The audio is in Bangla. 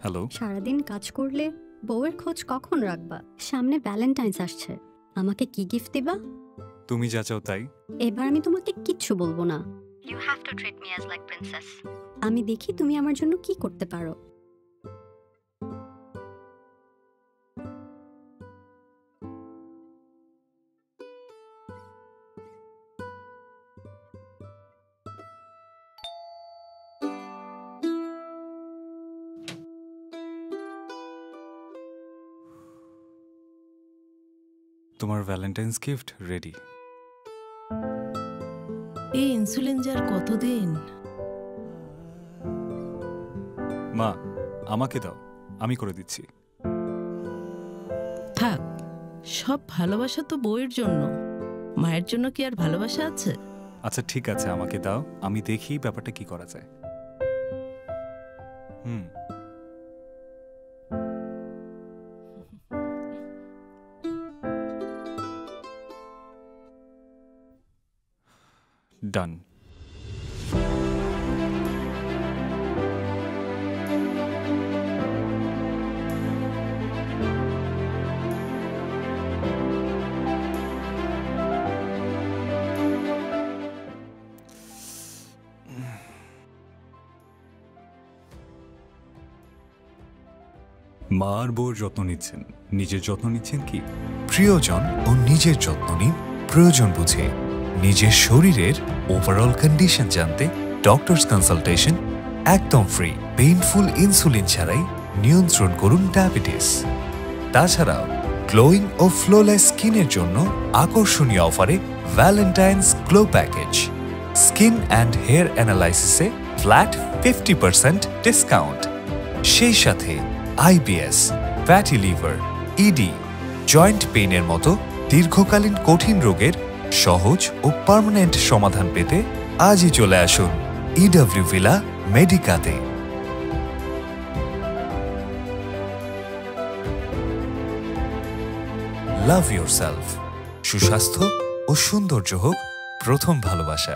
হ্যালো। সারাদিন কাজ করলে বউয়ের খোঁজ কখন রাখবা? সামনে ভ্যালেন্টাইন্স আসছে, আমাকে কি গিফট দিবা? তুমি যা চাও তাই। এবার আমি তোমাকে কিচ্ছু বলবো না। You have to treat me as like princess. আমি দেখি তুমি আমার জন্য কি করতে পারো। তোমার ভ্যালেন্টাইন্স গিফট রেডি। এই ইনসুলিন যার কতদিন? মা, আমাকে দাও, আমি করে দিচ্ছি। থাক, সব ভালোবাসা তো বউয়ের জন্য, মায়ের জন্য কি আর ভালোবাসা আছে? আচ্ছা ঠিক আছে, আমাকে দাও, আমি দেখি ব্যাপারটা কি করা যায়। ডান। মা আর বউর যত্ন নিচ্ছেন, নিজের যত্ন নিচ্ছেন কি? প্রিয়জন ও নিজের যত্ন নিন প্রয়োজন বুঝে। নিজের শরীরের ওভারঅল কন্ডিশন জানতে ডক্টরস কনসালটেশন একদম ফ্রি। পেইনফুল ইনসুলিন ছাড়াই নিয়ন্ত্রণ করুন ডায়াবেটিস। তাছাড়াও গ্লোয়িং ও ফ্লোলেস স্কিনের জন্য আকর্ষণীয় অফারে Valentine's glow package. Skin and hair অ্যানালাইসিসে ফ্ল্যাট 50% ডিসকাউন্ট। সেই সাথে IBS, fatty liver, ED, joint পেইনের মতো দীর্ঘকালীন কঠিন রোগের সহজ ও পার্মানেন্ট সমাধান পেতে আজই চলে আসুন ইডব্লিউ ভিলা মেডিকাতে। লাভ ইয়োরসেলফ। সুস্বাস্থ্য ও সৌন্দর্য হোক প্রথম ভালোবাসা।